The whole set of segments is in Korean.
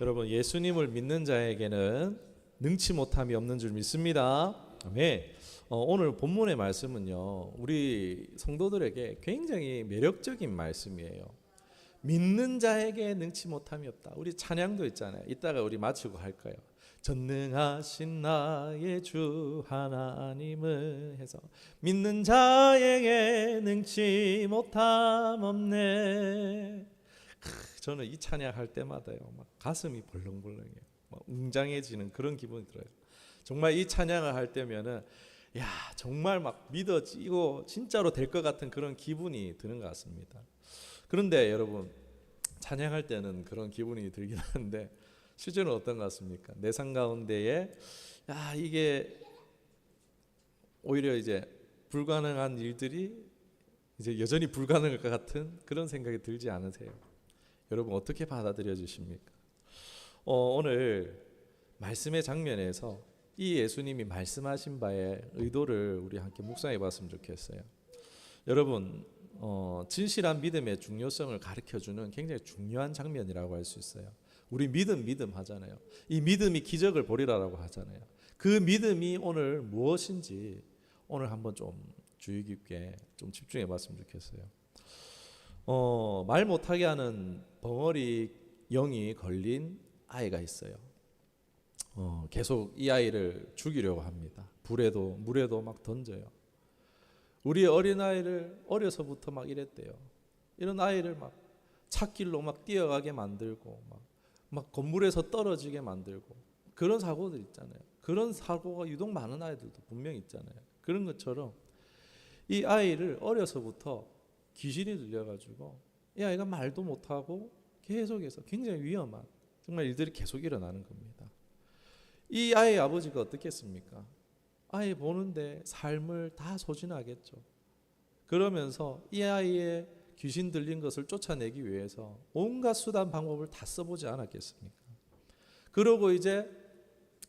여러분, 예수님을 믿는 자에게는 능치 못함이 없는 줄 믿습니다. 아멘. 오늘 본문의 말씀은요, 우리 성도들에게 굉장히 매력적인 말씀이에요. 믿는 자에게 능치 못함이 없다. 우리 찬양도 있잖아요. 이따가 우리 마치고 할 거예요. 전능하신 나의 주 하나님을 해서 믿는 자에게 능치 못함 없네. 저는 이 찬양할 때마다요, 막 가슴이 벌렁벌렁해요. 막 웅장해지는 그런 기분이 들어요. 정말 이 찬양을 할 때면은 야, 정말 막 믿어지고 진짜로 될 것 같은 그런 기분이 드는 것 같습니다. 그런데 여러분, 찬양할 때는 그런 기분이 들긴 하는데 실제로는 어떤 것 같습니까? 내 삶 가운데에 이게 오히려 이제 불가능한 일들이 이제 여전히 불가능할 것 같은 그런 생각이 들지 않으세요? 여러분, 어떻게 받아들여 주십니까? 오늘 말씀의 장면에서 이 예수님이 말씀하신 바의 의도를 우리 함께 묵상해 봤으면 좋겠어요. 여러분, 진실한 믿음의 중요성을 가르쳐주는 굉장히 중요한 장면이라고 할 수 있어요. 우리 믿음 하잖아요. 이 믿음이 기적을 벌이라고 하잖아요. 그 믿음이 오늘 무엇인지 오늘 한번 좀 주의 깊게 좀 집중해 봤으면 좋겠어요. 말 못하게 하는 벙어리 영이 걸린 아이가 있어요. 계속 이 아이를 죽이려고 합니다. 불에도 물에도 막 던져요. 우리 어린아이를 어려서부터 막 이랬대요. 이런 아이를 막 찻길로 막 뛰어가게 만들고 막 건물에서 떨어지게 만들고 그런 사고들 있잖아요. 그런 사고가 유독 많은 아이들도 분명히 있잖아요. 그런 것처럼 이 아이를 어려서부터 귀신이 들려가지고 이 아이가 말도 못하고 계속해서 굉장히 위험한 정말 일들이 계속 일어나는 겁니다. 이 아이의 아버지가 어떻겠습니까? 아이 보는데 삶을 다 소진하겠죠. 그러면서 이 아이의 귀신 들린 것을 쫓아내기 위해서 온갖 수단 방법을 다 써보지 않았겠습니까? 그러고 이제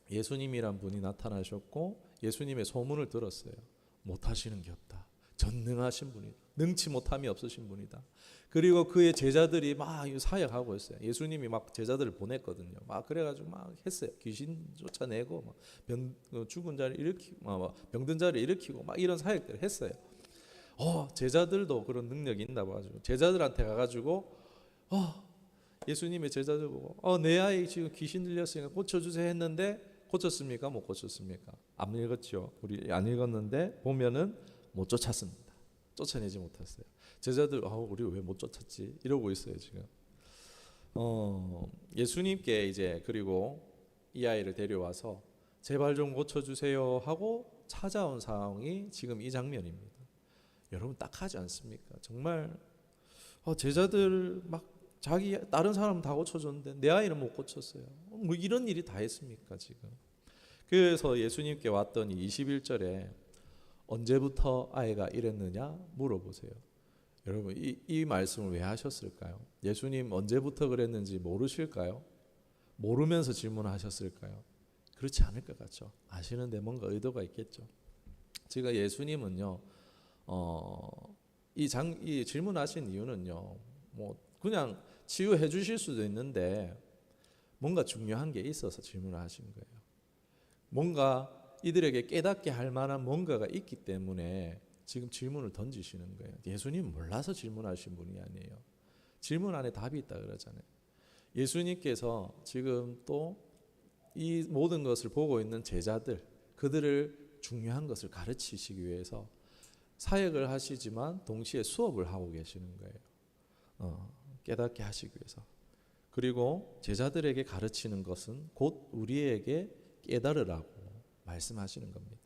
예수님이란 분이 나타나셨고 예수님의 소문을 들었어요. 못하시는 게 없다. 전능하신 분이다. 능치 못함이 없으신 분이다. 그리고 그의 제자들이 막 사역하고 있어요. 예수님이 막 제자들을 보냈거든요. 막 그래가지고 막 했어요. 귀신 쫓아내고 막 죽은 자를 일으키고 병든 자를 일으키고 막 이런 사역들을 했어요. 제자들도 그런 능력이 있다고 가지고 제자들한테 가가지고 예수님의 제자들 보고 내 아이 지금 귀신 들렸으니까 고쳐주세요 했는데 고쳤습니까? 못 고쳤습니까? 안 읽었죠. 우리 안 읽었는데 보면은 못 쫓았습니다. 쫓아내지 못했어요. 제자들 우리 왜 못 쫓았지? 이러고 있어요 지금. 예수님께 이제 그리고 이 아이를 데려와서 제발 좀 고쳐주세요 하고 찾아온 상황이 지금 이 장면입니다. 여러분 딱하지 않습니까? 정말 제자들 막 자기 다른 사람은 다 고쳐줬는데 내 아이는 못 고쳤어요. 뭐 이런 일이 다 했습니까 지금? 그래서 예수님께 왔더니 21절에 언제부터 아이가 이랬느냐 물어보세요. 여러분 이 말씀을 왜 하셨을까요? 예수님 언제부터 그랬는지 모르실까요? 모르면서 질문하셨을까요? 그렇지 않을 것 같죠. 아시는데 뭔가 의도가 있겠죠. 제가 예수님은요 이 질문하신 이유는요 뭐 그냥 치유해 주실 수도 있는데 뭔가 중요한 게 있어서 질문을 하신 거예요. 뭔가 이들에게 깨닫게 할 만한 뭔가가 있기 때문에 지금 질문을 던지시는 거예요. 예수님 몰라서 질문하신 분이 아니에요. 질문 안에 답이 있다 그러잖아요. 예수님께서 지금 또 이 모든 것을 보고 있는 제자들, 그들을 중요한 것을 가르치시기 위해서 사역을 하시지만 동시에 수업을 하고 계시는 거예요. 깨닫게 하시기 위해서. 그리고 제자들에게 가르치는 것은 곧 우리에게 깨달으라고 말씀하시는 겁니다.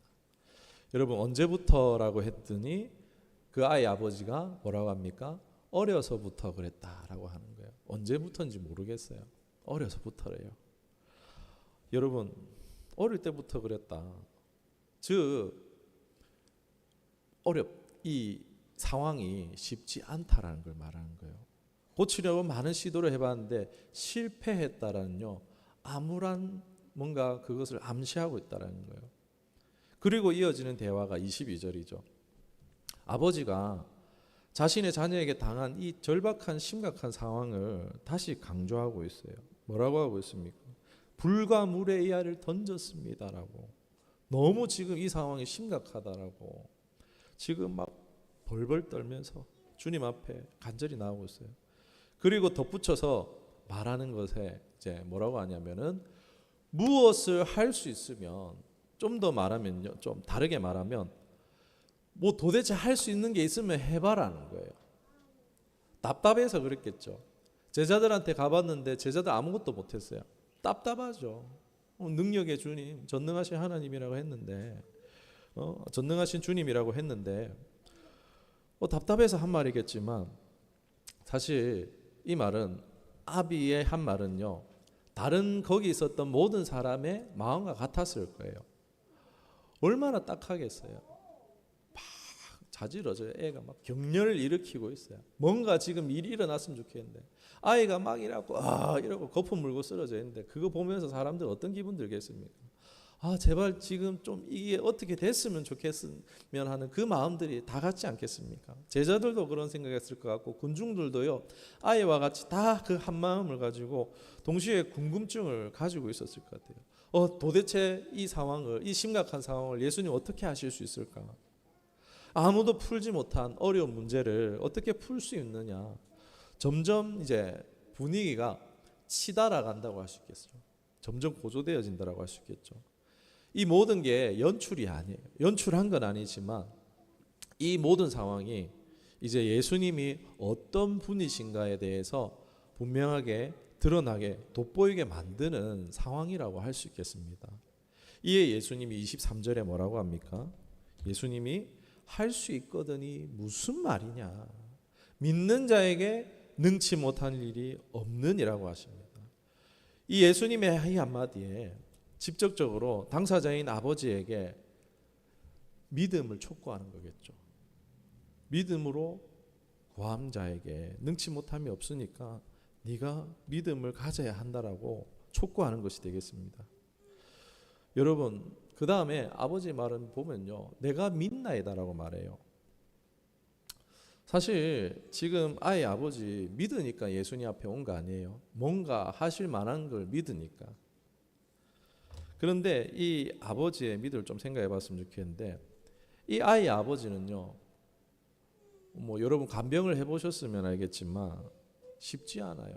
여러분 언제부터라고 했더니 그 아이 아버지가 뭐라고 합니까? 어려서부터 그랬다라고 하는 거예요. 언제부터인지 모르겠어요. 어려서부터래요. 여러분 어릴 때부터 그랬다. 즉 이 상황이 쉽지 않다라는 걸 말하는 거예요. 고치려고 많은 시도를 해봤는데 실패했다라는요. 암울한 뭔가 그것을 암시하고 있다라는 거예요. 그리고 이어지는 대화가 22절이죠. 아버지가 자신의 자녀에게 당한 이 절박한 심각한 상황을 다시 강조하고 있어요. 뭐라고 하고 있습니까? 불과 물의 이하를 던졌습니다라고. 너무 지금 이 상황이 심각하다라고 지금 막 벌벌 떨면서 주님 앞에 간절히 나오고 있어요. 그리고 덧붙여서 말하는 것에 이제 뭐라고 하냐면은 무엇을 할 수 있으면, 좀 더 말하면요, 좀 다르게 말하면 뭐 도대체 할 수 있는 게 있으면 해봐라는 거예요. 답답해서 그랬겠죠. 제자들한테 가봤는데 제자들 아무것도 못했어요. 답답하죠. 능력의 주님, 전능하신 하나님이라고 했는데, 전능하신 주님이라고 했는데, 답답해서 한 말이겠지만 사실 이 말은, 아비의 한 말은요, 다른 거기 있었던 모든 사람의 마음과 같았을 거예요. 얼마나 딱하겠어요. 막 자지러져요. 애가 막 격렬을 일으키고 있어요. 뭔가 지금 일이 일어났으면 좋겠는데 아이가 막 이러고 거품 물고 쓰러져 있는데, 그거 보면서 사람들 어떤 기분 들겠습니까? 제발 지금 좀 이게 어떻게 됐으면 좋겠으면 하는 그 마음들이 다 같지 않겠습니까? 제자들도 그런 생각했을 것 같고, 군중들도요, 아이와 같이 다 그 한 마음을 가지고 동시에 궁금증을 가지고 있었을 것 같아요. 도대체 이 상황을, 이 심각한 상황을 예수님 어떻게 하실 수 있을까? 아무도 풀지 못한 어려운 문제를 어떻게 풀 수 있느냐? 점점 이제 분위기가 치달아 간다고 할 수 있겠죠. 점점 고조되어진다고 할 수 있겠죠. 이 모든 게 연출이 아니에요. 연출한 건 아니지만 이 모든 상황이 이제 예수님이 어떤 분이신가에 대해서 분명하게 드러나게 돋보이게 만드는 상황이라고 할 수 있겠습니다. 이에 예수님이 23절에 뭐라고 합니까? 예수님이 할 수 있거든이 무슨 말이냐? 믿는 자에게 능치 못한 일이 없느니라고 하십니다. 이 예수님의 이 한마디에 직접적으로 당사자인 아버지에게 믿음을 촉구하는 거겠죠. 믿음으로 구함 자에게 능치 못함이 없으니까 네가 믿음을 가져야 한다라고 촉구하는 것이 되겠습니다. 여러분, 그 다음에 아버지 말은 보면요, 내가 믿나이다라고 말해요. 사실 지금 아이 아버지 믿으니까 예수님 앞에 온 거 아니에요. 뭔가 하실 만한 걸 믿으니까. 그런데 이 아버지의 믿음을 좀 생각해 봤으면 좋겠는데, 이 아이의 아버지는요, 뭐 여러분 간병을 해보셨으면 알겠지만 쉽지 않아요.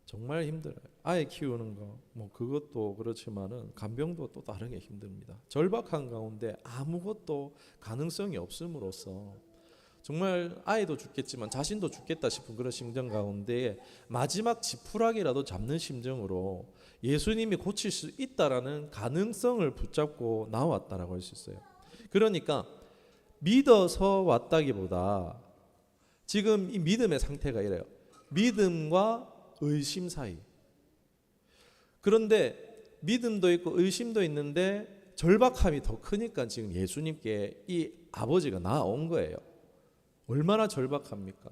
정말 힘들어요. 아이 키우는 거 뭐 그것도 그렇지만은 간병도 또 다르게 힘듭니다. 절박한 가운데 아무것도 가능성이 없음으로써 정말 아이도 죽겠지만 자신도 죽겠다 싶은 그런 심정 가운데 마지막 지푸라기라도 잡는 심정으로 예수님이 고칠 수 있다라는 가능성을 붙잡고 나왔다라고 할 수 있어요. 그러니까 믿어서 왔다기보다 지금 이 믿음의 상태가 이래요. 믿음과 의심 사이. 그런데 믿음도 있고 의심도 있는데 절박함이 더 크니까 지금 예수님께 이 아버지가 나온 거예요. 얼마나 절박합니까?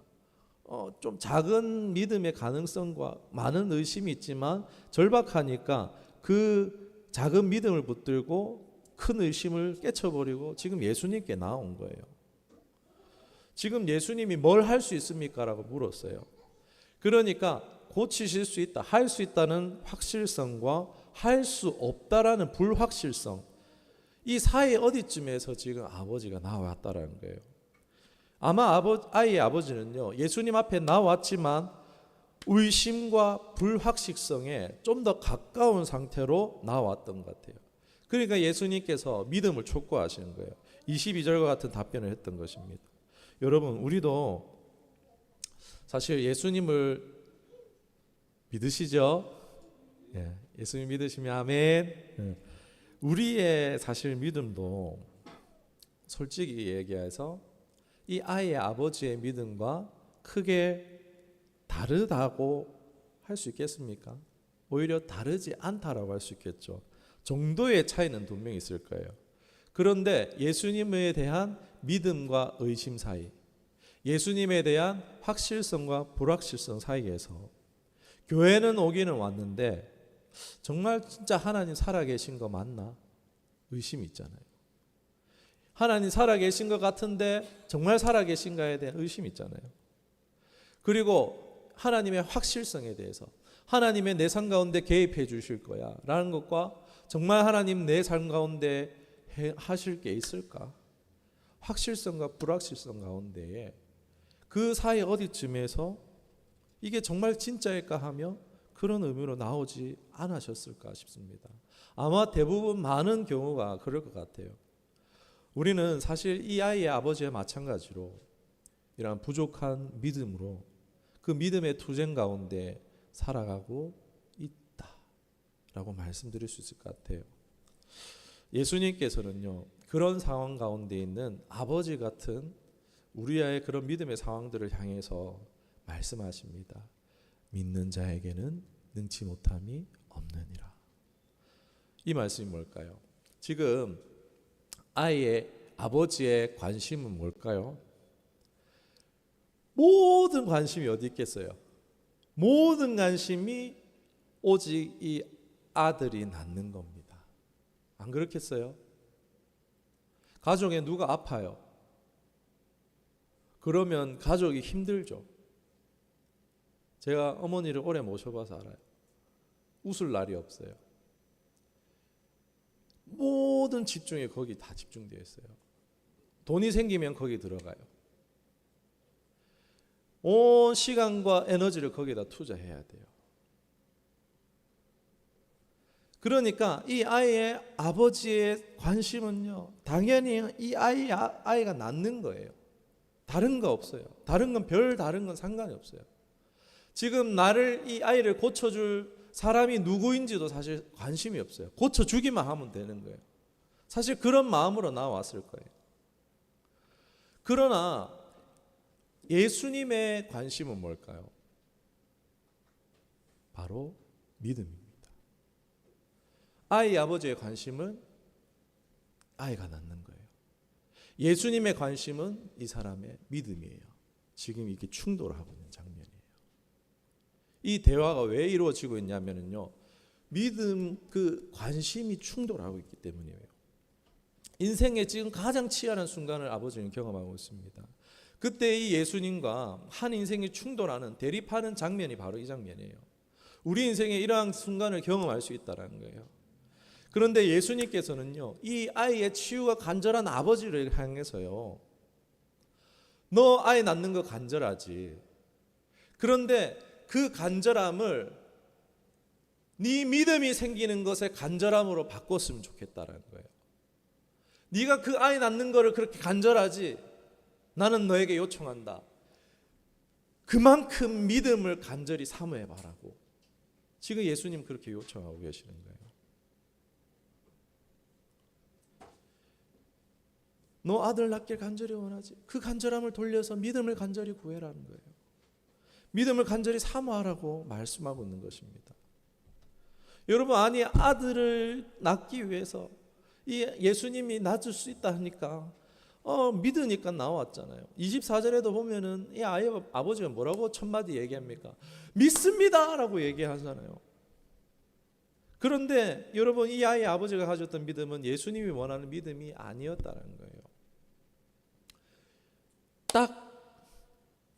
좀 작은 믿음의 가능성과 많은 의심이 있지만 절박하니까 그 작은 믿음을 붙들고 큰 의심을 깨쳐버리고 지금 예수님께 나온 거예요. 지금 예수님이 뭘 할 수 있습니까? 라고 물었어요. 그러니까 고치실 수 있다, 할 수 있다는 확실성과 할 수 없다라는 불확실성, 이 사이 어디쯤에서 지금 아버지가 나왔다라는 거예요. 아마 아이의 아버지는요, 예수님 앞에 나왔지만 의심과 불확실성에 좀 더 가까운 상태로 나왔던 것 같아요. 그러니까 예수님께서 믿음을 촉구하시는 거예요. 22절과 같은 답변을 했던 것입니다. 여러분, 우리도 사실 예수님을 믿으시죠? 예수님 믿으시면 아멘. 우리의 사실 믿음도 솔직히 얘기해서 이 아이의 아버지의 믿음과 크게 다르다고 할 수 있겠습니까? 오히려 다르지 않다라고 할 수 있겠죠. 정도의 차이는 분명히 있을 거예요. 그런데 예수님에 대한 믿음과 의심 사이, 예수님에 대한 확실성과 불확실성 사이에서 교회는 오기는 왔는데 정말 진짜 하나님 살아계신 거 맞나? 의심이 있잖아요. 하나님 살아계신 것 같은데 정말 살아계신가에 대한 의심이 있잖아요. 그리고 하나님의 확실성에 대해서, 하나님의 내 삶 가운데 개입해 주실 거야 라는 것과 정말 하나님 내 삶 가운데 하실 게 있을까? 확실성과 불확실성 가운데에 그 사이 어디쯤에서 이게 정말 진짜일까 하며 그런 의미로 나오지 않으셨을까 싶습니다. 아마 대부분 많은 경우가 그럴 것 같아요. 우리는 사실 이 아이의 아버지와 마찬가지로 이러한 부족한 믿음으로 그 믿음의 투쟁 가운데 살아가고 있다라고 말씀드릴 수 있을 것 같아요. 예수님께서는요, 그런 상황 가운데 있는 아버지 같은 우리의 그런 믿음의 상황들을 향해서 말씀하십니다. 믿는 자에게는 능치 못함이 없느니라. 이 말씀이 뭘까요? 지금 아이의 아버지의 관심은 뭘까요? 모든 관심이 어디 있겠어요? 모든 관심이 오직 이 아들이 낳는 겁니다. 안 그렇겠어요? 가족에 누가 아파요? 그러면 가족이 힘들죠. 제가 어머니를 오래 모셔봐서 알아요. 웃을 날이 없어요. 모든 집중이 거기 다 집중되어 있어요. 돈이 생기면 거기 들어가요. 온 시간과 에너지를 거기다 투자해야 돼요. 그러니까 이 아이의 아버지의 관심은요, 당연히 이 아이가 낳는 거예요. 다른 거 없어요. 다른 건 다른 건 상관이 없어요. 지금 나를, 이 아이를 고쳐줄 사람이 누구인지도 사실 관심이 없어요. 고쳐주기만 하면 되는 거예요. 사실 그런 마음으로 나왔을 거예요. 그러나 예수님의 관심은 뭘까요? 바로 믿음입니다. 아이 아버지의 관심은 아이가 낳는 거예요. 예수님의 관심은 이 사람의 믿음이에요. 지금 이게 충돌하고 있는 장면이에요. 이 대화가 왜 이루어지고 있냐면요, 믿음, 그 관심이 충돌하고 있기 때문이에요. 인생의 지금 가장 치열한 순간을 아버지는 경험하고 있습니다. 그때 이 예수님과 한 인생이 충돌하는, 대립하는 장면이 바로 이 장면이에요. 우리 인생에 이러한 순간을 경험할 수 있다는 거예요. 그런데 예수님께서는요, 이 아이의 치유가 간절한 아버지를 향해서요, 너 아이 낳는 거 간절하지. 그런데 그 간절함을 네 믿음이 생기는 것에 간절함으로 바꿨으면 좋겠다라는 거예요. 네가 그 아이 낳는 거를 그렇게 간절하지, 나는 너에게 요청한다. 그만큼 믿음을 간절히 사모해 봐라고. 지금 예수님 그렇게 요청하고 계시는 거예요. 너 아들 낳길 간절히 원하지. 그 간절함을 돌려서 믿음을 간절히 구해라는 거예요. 믿음을 간절히 사모하라고 말씀하고 있는 것입니다. 여러분, 아니 아들을 낳기 위해서 이 예수님이 낳을 수 있다 하니까 믿으니까 나왔잖아요. 24절에도 보면은 이 아이 아버지가 뭐라고 첫 마디 얘기합니까? 믿습니다라고 얘기하잖아요. 그런데 여러분, 이 아이 아버지가 가졌던 믿음은 예수님이 원하는 믿음이 아니었다는 거예요. 딱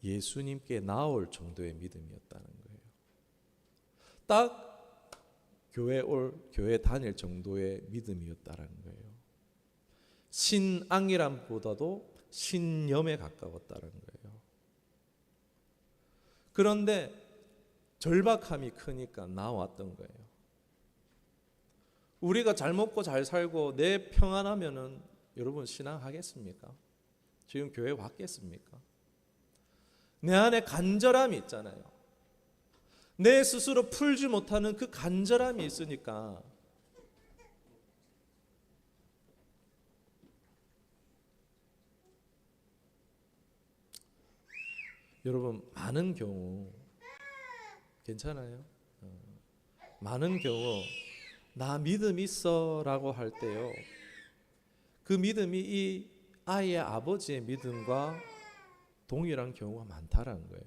예수님께 나올 정도의 믿음이었다는 거예요. 딱 교회 다닐 정도의 믿음이었다는 거예요. 신앙이란보다도 신념에 가까웠다는 거예요. 그런데 절박함이 크니까 나왔던 거예요. 우리가 잘 먹고 잘 살고 내 평안하면은 여러분 신앙하겠습니까? 지금 교회 왔겠습니까? 내 안에 간절함이 있잖아요. 내 스스로 풀지 못하는 그 간절함이 있으니까 여러분, 많은 경우 괜찮아요? 많은 경우 나 믿음 있어 라고 할 때요, 그 믿음이 이 아이의 아버지의 믿음과 동일한 경우가 많다라는 거예요.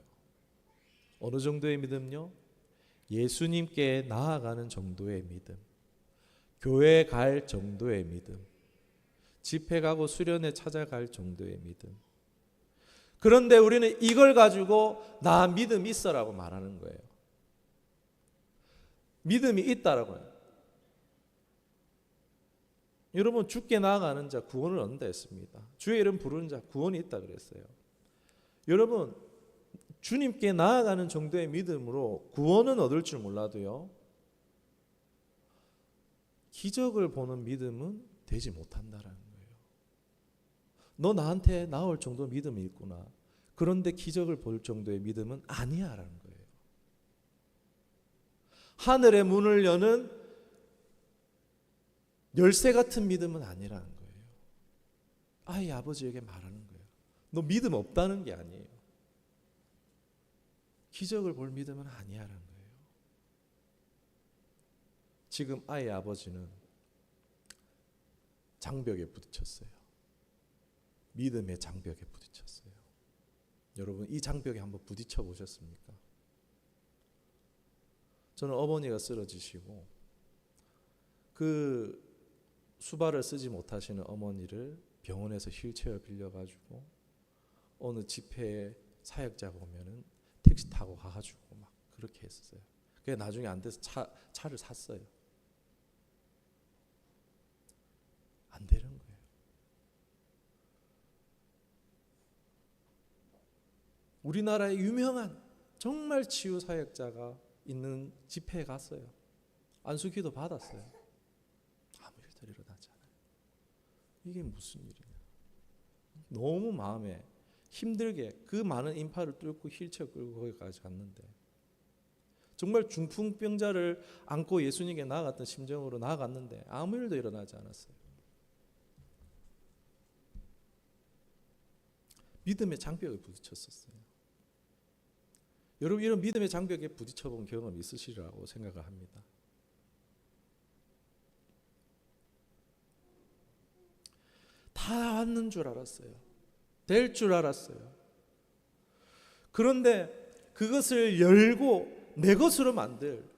어느 정도의 믿음요? 예수님께 나아가는 정도의 믿음, 교회 갈 정도의 믿음, 집회 가고 수련회 찾아갈 정도의 믿음. 그런데 우리는 이걸 가지고 나 믿음 있어라고 말하는 거예요. 믿음이 있다라고 해요. 여러분, 주께 나아가는 자 구원을 얻는다 했습니다. 주의 이름 부르는 자 구원이 있다 그랬어요. 여러분, 주님께 나아가는 정도의 믿음으로 구원은 얻을 줄 몰라도요, 기적을 보는 믿음은 되지 못한다라는 거예요. 너 나한테 나올 정도 믿음이 있구나. 그런데 기적을 볼 정도의 믿음은 아니야라는 거예요. 하늘의 문을 여는 열쇠 같은 믿음은 아니라는 거예요. 아이 아버지에게 말하는 거예요. 너 믿음 없다는 게 아니에요. 기적을 볼 믿음은 아니야라는 거예요. 지금 아이 아버지는 장벽에 부딪혔어요. 믿음의 장벽에 부딪혔어요. 여러분, 이 장벽에 한번 부딪혀 보셨습니까? 저는 어머니가 쓰러지시고 그 수발을 쓰지 못하시는 어머니를 병원에서 휠체어 빌려가지고 어느 집회에 사역자가 오면은 택시 타고 가가지고 막 그렇게 했었어요. 그게 나중에 안 돼서 차를 샀어요. 안 되는 거예요. 우리나라의 유명한 정말 치유 사역자가 있는 집회에 갔어요. 안수기도 받았어요. 아무 일도 일어나지 않아요. 이게 무슨 일이냐. 너무 마음에 힘들게 그 많은 인파를 뚫고 휠체어 끌고 거기까지 갔는데 정말 중풍병자를 안고 예수님께 나아갔던 심정으로 나아갔는데 아무 일도 일어나지 않았어요. 믿음의 장벽에 부딪혔었어요. 여러분, 이런 믿음의 장벽에 부딪혀본 경험이 있으시리라고 생각을 합니다. 다 왔는 줄 알았어요. 될 줄 알았어요. 그런데 그것을 열고 내 것으로 만들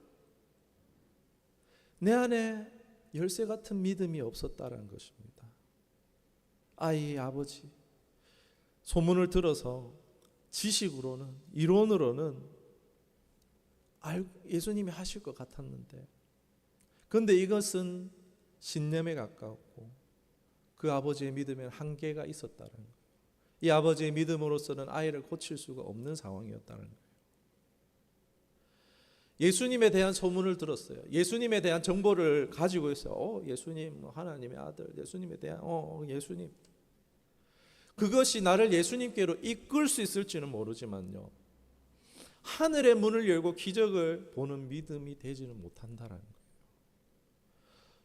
내 안에 열쇠 같은 믿음이 없었다는 것입니다. 아이 아버지 소문을 들어서 지식으로는 이론으로는 예수님이 하실 것 같았는데 그런데 이것은 신념에 가까웠고 그 아버지의 믿음에는 한계가 있었다는 거예요. 이 아버지의 믿음으로서는 아이를 고칠 수가 없는 상황이었다는 거예요. 예수님에 대한 소문을 들었어요. 예수님에 대한 정보를 가지고 있어요. 예수님 하나님의 아들, 예수님에 대한 예수님. 그것이 나를 예수님께로 이끌 수 있을지는 모르지만요, 하늘의 문을 열고 기적을 보는 믿음이 되지는 못한다는 거예요.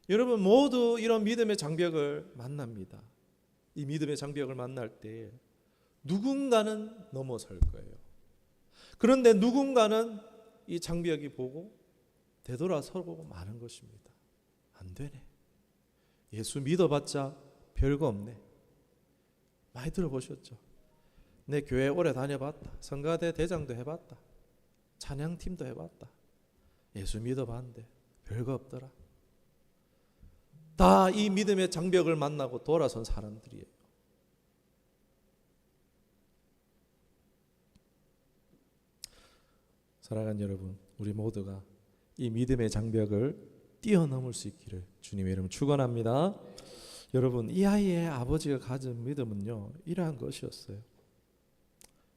여러분 모두 이런 믿음의 장벽을 만납니다. 이 믿음의 장벽을 만날 때 누군가는 넘어설 거예요. 그런데 누군가는 이 장벽이 보고 되돌아서고 마는 것입니다. 안 되네. 예수 믿어봤자 별거 없네. 많이 들어보셨죠? 내 교회 오래 다녀봤다. 성가대 대장도 해봤다. 찬양팀도 해봤다. 예수 믿어봤는데 별거 없더라. 다 이 믿음의 장벽을 만나고 돌아선 사람들이에요. 사랑하는 여러분, 우리 모두가 이 믿음의 장벽을 뛰어넘을 수 있기를 주님의 이름으로 축원합니다. 여러분, 이 아이의 아버지가 가진 믿음은요, 이러한 것이었어요.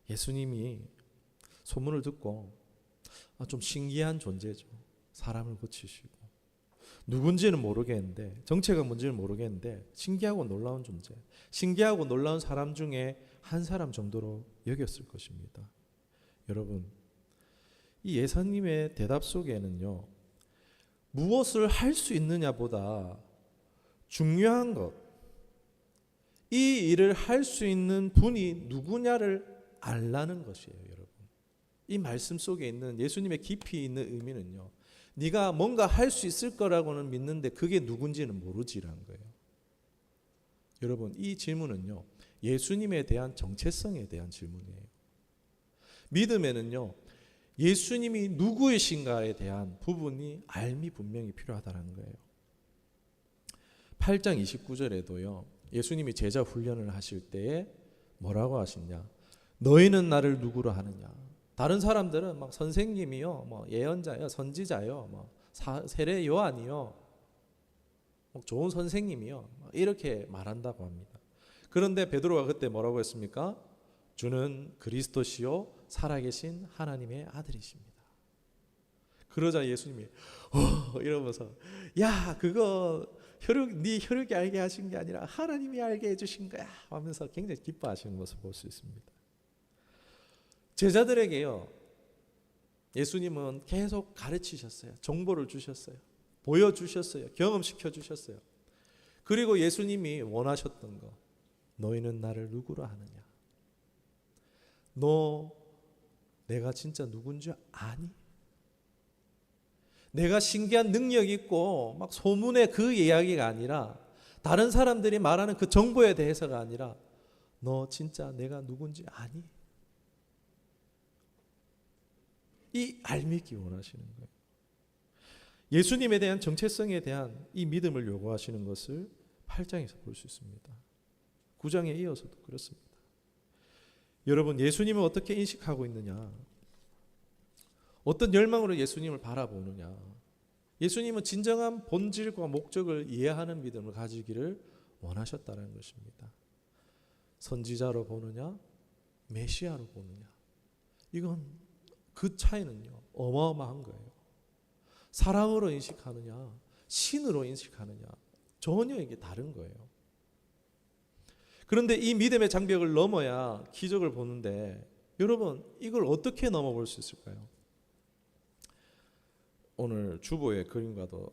예수님이 소문을 듣고 좀 신기한 존재죠. 사람을 고치시고 누군지는 모르겠는데, 정체가 뭔지는 모르겠는데 신기하고 놀라운 존재, 신기하고 놀라운 사람 중에 한 사람 정도로 여겼을 것입니다. 여러분, 이 예수님의 대답 속에는요, 무엇을 할 수 있느냐보다 중요한 것, 이 일을 할 수 있는 분이 누구냐를 알라는 것이에요. 여러분, 이 말씀 속에 있는 예수님의 깊이 있는 의미는요, 네가 뭔가 할 수 있을 거라고는 믿는데 그게 누군지는 모르지라는 거예요. 여러분, 이 질문은요, 예수님에 대한 정체성에 대한 질문이에요. 믿음에는요, 예수님이 누구이신가에 대한 부분이 알미 분명히 필요하다는 거예요. 8장 29절에도요, 예수님이 제자 훈련을 하실 때에 뭐라고 하시냐? 너희는 나를 누구로 하느냐. 다른 사람들은 막 선생님이요, 뭐 예언자요, 선지자요, 뭐 세례 요한이요, 좋은 선생님이요, 이렇게 말한다고 합니다. 그런데 베드로가 그때 뭐라고 했습니까? 주는 그리스도시요 살아계신 하나님의 아들이십니다. 그러자 예수님이 이러면서 야 그거 네 혈육이 알게 하신 게 아니라 하나님이 알게 해주신 거야 하면서 굉장히 기뻐하시는 것을 볼 수 있습니다. 제자들에게요 예수님은 계속 가르치셨어요. 정보를 주셨어요. 보여주셨어요. 경험시켜 주셨어요. 그리고 예수님이 원하셨던 거, 너희는 나를 누구로 하느냐? 너 내가 진짜 누군지 아니? 내가 신기한 능력 있고 막 소문의 그 이야기가 아니라, 다른 사람들이 말하는 그 정보에 대해서가 아니라, 너 진짜 내가 누군지 아니? 이 알미기 원하시는 거예요. 예수님에 대한 정체성에 대한 이 믿음을 요구하시는 것을 8장에서 볼 수 있습니다. 9장에 이어서도 그렇습니다. 여러분, 예수님을 어떻게 인식하고 있느냐? 어떤 열망으로 예수님을 바라보느냐? 예수님은 진정한 본질과 목적을 이해하는 믿음을 가지기를 원하셨다는 것입니다. 선지자로 보느냐? 메시아로 보느냐? 이건 그 차이는요 어마어마한 거예요. 사랑으로 인식하느냐, 신으로 인식하느냐, 전혀 이게 다른 거예요. 그런데 이 믿음의 장벽을 넘어야 기적을 보는데, 여러분 이걸 어떻게 넘어볼 수 있을까요? 오늘 주보의 그림과도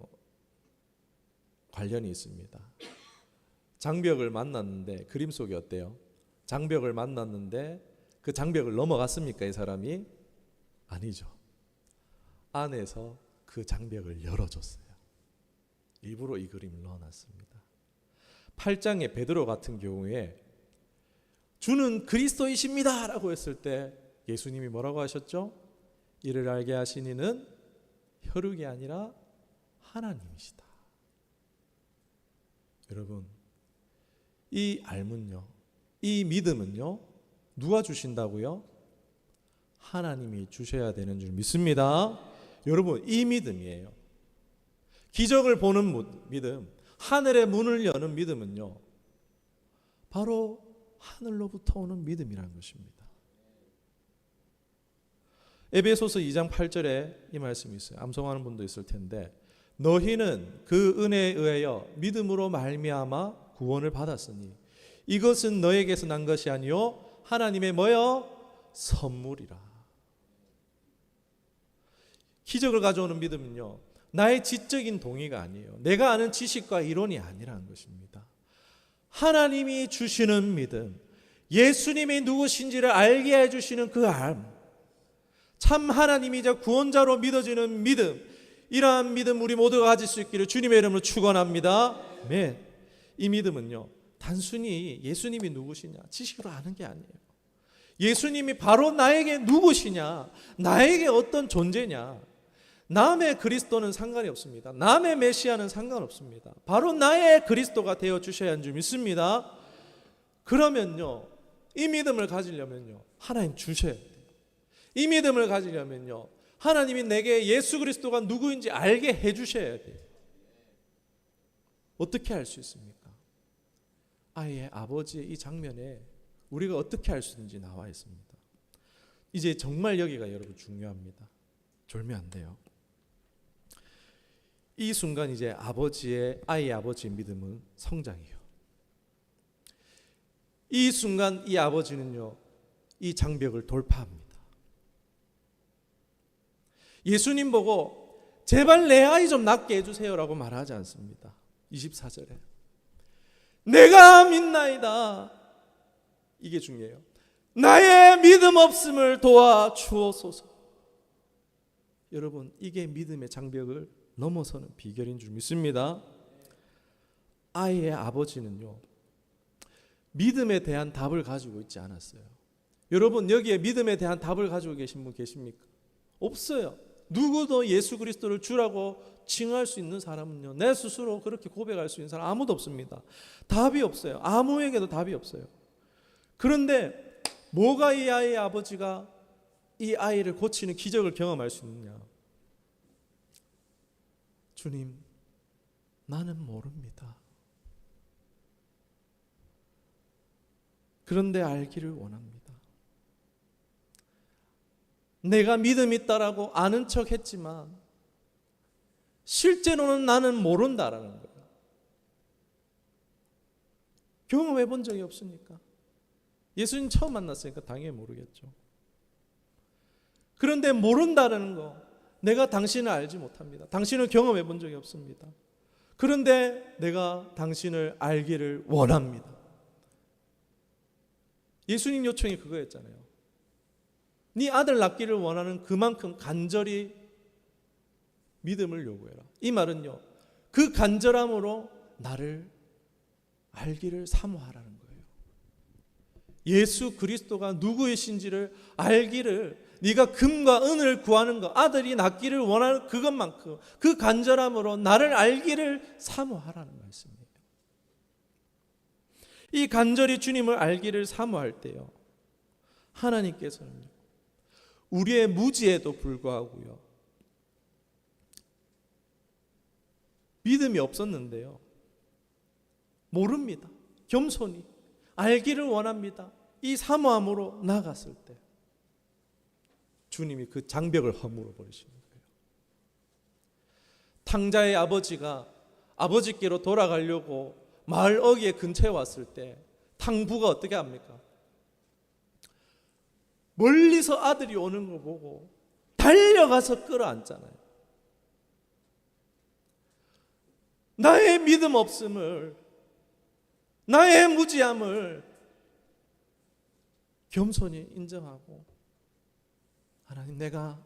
관련이 있습니다. 장벽을 만났는데 그림 속이 어때요? 장벽을 만났는데 그 장벽을 넘어갔습니까? 이 사람이? 아니죠. 안에서 그 장벽을 열어줬어요. 일부러 이 그림을 넣어놨습니다. 8장의 베드로 같은 경우에 주는 그리스도이십니다 라고 했을 때 예수님이 뭐라고 하셨죠? 이를 알게 하신 이는 혈육이 아니라 하나님이시다. 여러분, 이 알문요, 이 믿음은요, 누가 주신다고요? 하나님이 주셔야 되는 줄 믿습니다. 여러분, 이 믿음이에요. 기적을 보는 믿음, 하늘의 문을 여는 믿음은요, 바로 하늘로부터 오는 믿음이라는 것입니다. 에베소서 2장 8절에 이 말씀이 있어요. 암송하는 분도 있을 텐데, 너희는 그 은혜에 의하여 믿음으로 말미암아 구원을 받았으니 이것은 너에게서 난 것이 아니요 하나님의 뭐요? 선물이라. 기적을 가져오는 믿음은요, 나의 지적인 동의가 아니에요. 내가 아는 지식과 이론이 아니라는 것입니다. 하나님이 주시는 믿음, 예수님이 누구신지를 알게 해주시는 그 알, 참 하나님이자 구원자로 믿어지는 믿음, 이러한 믿음 우리 모두가 가질 수 있기를 주님의 이름으로 축원합니다. 아멘. 이 믿음은요, 단순히 예수님이 누구시냐 지식으로 아는 게 아니에요. 예수님이 바로 나에게 누구시냐, 나에게 어떤 존재냐, 남의 그리스도는 상관이 없습니다. 남의 메시아는 상관없습니다. 바로 나의 그리스도가 되어 주셔야 하는 줄 믿습니다. 그러면요, 이 믿음을 가지려면요, 하나님 주셔야 돼요. 이 믿음을 가지려면요, 하나님이 내게 예수 그리스도가 누구인지 알게 해주셔야 돼요. 어떻게 알 수 있습니까? 아이의 아버지의 이 장면에 우리가 어떻게 알 수 있는지 나와 있습니다. 이제 정말 여기가 여러분 중요합니다. 졸면 안 돼요. 이 순간 이제 아이의 아버지의 믿음은 성장해요. 이 순간 이 아버지는요, 이 장벽을 돌파합니다. 예수님 보고 제발 내 아이 좀 낫게 해주세요라고 말하지 않습니다. 24절에 내가 믿나이다, 이게 중요해요. 나의 믿음 없음을 도와주옵소서. 여러분, 이게 믿음의 장벽을 넘어서는 비결인 줄 믿습니다. 아이의 아버지는요, 믿음에 대한 답을 가지고 있지 않았어요. 여러분, 여기에 믿음에 대한 답을 가지고 계신 분 계십니까? 없어요. 누구도 예수 그리스도를 주라고 칭할 수 있는 사람은요, 내 스스로 그렇게 고백할 수 있는 사람 아무도 없습니다. 답이 없어요. 아무에게도 답이 없어요. 그런데 뭐가 이 아이의 아버지가 이 아이를 고치는 기적을 경험할 수 있느냐? 주님, 나는 모릅니다. 그런데 알기를 원합니다. 내가 믿음 있다라고 아는 척 했지만 실제로는 나는 모른다라는 거예요. 경험해 본 적이 없으니까. 예수님 처음 만났으니까 당연히 모르겠죠. 그런데 모른다는 거, 내가 당신을 알지 못합니다. 당신을 경험해 본 적이 없습니다. 그런데 내가 당신을 알기를 원합니다. 예수님 요청이 그거였잖아요. 네 아들 낳기를 원하는 그만큼 간절히 믿음을 요구해라. 이 말은요, 그 간절함으로 나를 알기를 사모하라는 거예요. 예수 그리스도가 누구이신지를 알기를, 네가 금과 은을 구하는 것, 아들이 낳기를 원하는 그것만큼 그 간절함으로 나를 알기를 사모하라는 말씀이에요. 이 간절히 주님을 알기를 사모할 때요, 하나님께서는요, 우리의 무지에도 불구하고요, 믿음이 없었는데요, 모릅니다. 겸손히 알기를 원합니다. 이 사모함으로 나아갔을 때 주님이 그 장벽을 허물어 버리시는 거예요. 탕자의 아버지가 아버지께로 돌아가려고 마을 어귀의 근처에 왔을 때 탕부가 어떻게 합니까? 멀리서 아들이 오는 걸 보고 달려가서 끌어안잖아요. 나의 믿음 없음을, 나의 무지함을 겸손히 인정하고, 하나님, 내가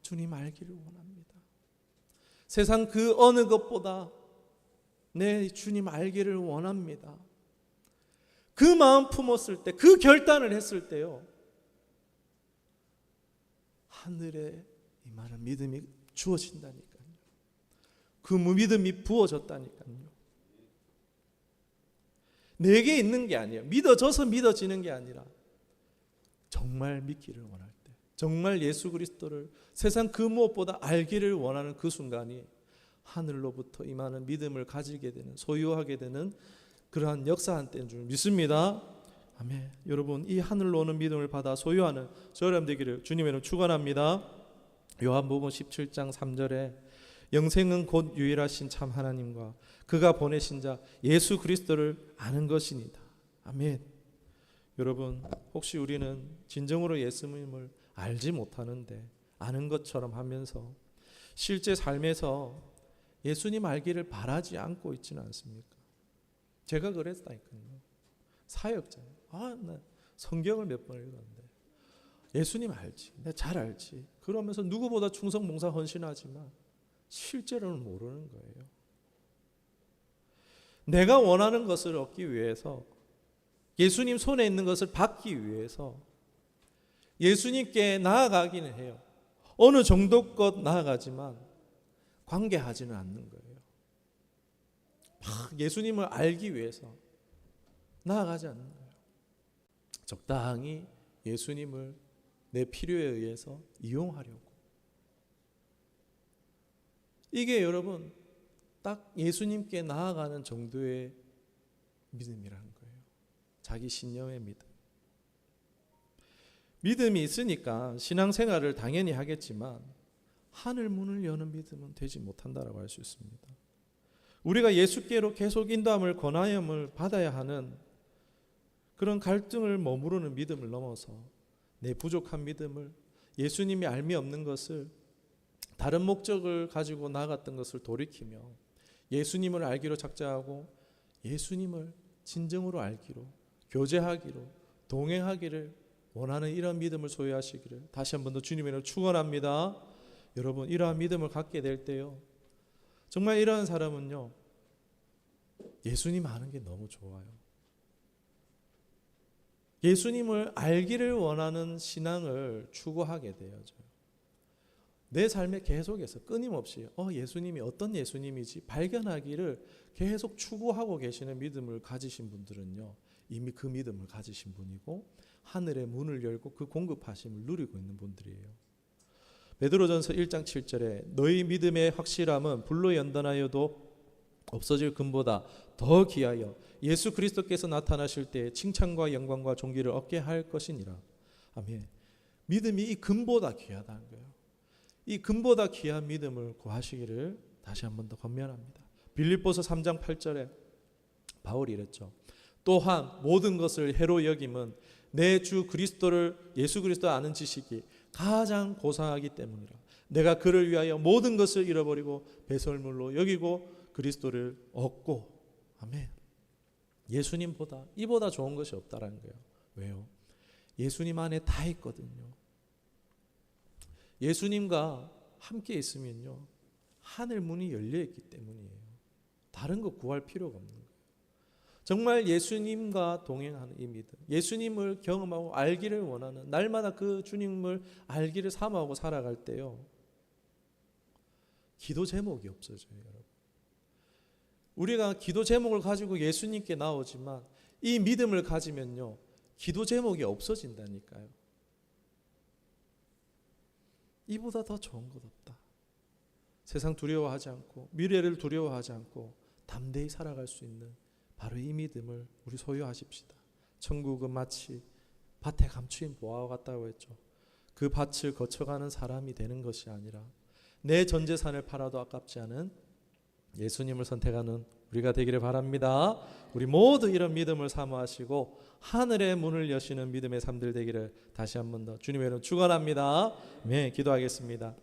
주님 알기를 원합니다. 세상 그 어느 것보다 내 주님 알기를 원합니다. 그 마음 품었을 때, 그 결단을 했을 때요, 하늘에 임하는 믿음이 주어진다니까요. 그 믿음이 부어졌다니까요. 내게 있는 게 아니에요. 믿어져서 믿어지는 게 아니라 정말 믿기를 원할 때, 정말 예수 그리스도를 세상 그 무엇보다 알기를 원하는 그 순간이 하늘로부터 임하는 믿음을 가지게 되는, 소유하게 되는 그러한 역사한 때인 줄 믿습니다. 아멘. 여러분, 이 하늘로 오는 믿음을 받아 소유하는 저 여러분 되기를 주님의 이름으로 축원합니다. 요한복음 17장 3절에 영생은 곧 유일하신 참 하나님과 그가 보내신 자 예수 그리스도를 아는 것이니다. 아멘. 여러분, 혹시 우리는 진정으로 예수님을 알지 못하는데 아는 것처럼 하면서 실제 삶에서 예수님 알기를 바라지 않고 있지는 않습니까? 제가 그랬다니까요. 사역자예요. 나 성경을 몇 번 읽었는데 예수님 알지, 내가 잘 알지, 그러면서 누구보다 충성 봉사 헌신하지만 실제로는 모르는 거예요. 내가 원하는 것을 얻기 위해서, 예수님 손에 있는 것을 받기 위해서 예수님께 나아가기는 해요. 어느 정도껏 나아가지만 관계하지는 않는 거예요. 막 예수님을 알기 위해서 나아가지 않는 거예요. 적당히 예수님을 내 필요에 의해서 이용하려고. 이게 여러분 딱 예수님께 나아가는 정도의 믿음이라는 거예요. 자기 신념의 믿음. 믿음이 있으니까 신앙생활을 당연히 하겠지만 하늘 문을 여는 믿음은 되지 못한다라고 할 수 있습니다. 우리가 예수께로 계속 인도함을, 권하임을 받아야 하는 그런 갈등을 머무르는 믿음을 넘어서 내 부족한 믿음을, 예수님이 알미 없는 것을, 다른 목적을 가지고 나갔던 것을 돌이키며 예수님을 알기로 작정하고 예수님을 진정으로 알기로, 교제하기로, 동행하기를 원하는 이런 믿음을 소유하시기를 다시 한 번 더 주님의 이름으로 축원합니다. 여러분, 이러한 믿음을 갖게 될 때요, 정말 이러한 사람은요, 예수님 아는 게 너무 좋아요. 예수님을 알기를 원하는 신앙을 추구하게 되어져요. 내 삶에 계속해서 끊임없이 예수님이 어떤 예수님이지 발견하기를 계속 추구하고 계시는 믿음을 가지신 분들은요, 이미 그 믿음을 가지신 분이고 하늘의 문을 열고 그 공급하심을 누리고 있는 분들이에요. 베드로전서 1장 7절에 너희 믿음의 확실함은 불로 연단하여도 없어질 금보다 더 귀하여 예수 그리스도께서 나타나실 때 칭찬과 영광과 존귀를 얻게 할 것이니라. 아멘. 믿음이 이 금보다 귀하다는 거예요. 이 금보다 귀한 믿음을 구하시기를 다시 한 번 더 권면합니다. 빌립보서 3장 8절에 바울이 이랬죠. 또한 모든 것을 해로 여김은 내 주 그리스도를 예수 그리스도 아는 지식이 가장 고상하기 때문이라. 내가 그를 위하여 모든 것을 잃어버리고 배설물로 여기고 그리스도를 얻고. 아멘. 예수님보다 이보다 좋은 것이 없다라는 거예요. 왜요? 예수님 안에 다 있거든요. 예수님과 함께 있으면요, 하늘 문이 열려 있기 때문이에요. 다른 거 구할 필요가 없는 거예요. 정말 예수님과 동행하는 이 믿음, 예수님을 경험하고 알기를 원하는, 날마다 그 주님을 알기를 사모하고 살아갈 때요, 기도 제목이 없어져요, 여러분. 우리가 기도 제목을 가지고 예수님께 나오지만 이 믿음을 가지면요, 기도 제목이 없어진다니까요. 이보다 더 좋은 것 없다. 세상 두려워하지 않고 미래를 두려워하지 않고 담대히 살아갈 수 있는 바로 이 믿음을 우리 소유하십시다. 천국은 마치 밭에 감추인 보화와 같다고 했죠. 그 밭을 거쳐가는 사람이 되는 것이 아니라 내 전 재산을 팔아도 아깝지 않은 예수님을 선택하는 우리가 되기를 바랍니다. 우리 모두 이런 믿음을 사모하시고 하늘의 문을 여시는 믿음의 삶들 되기를 다시 한 번 더 주님의 이름으로 축원합니다. 네, 기도하겠습니다.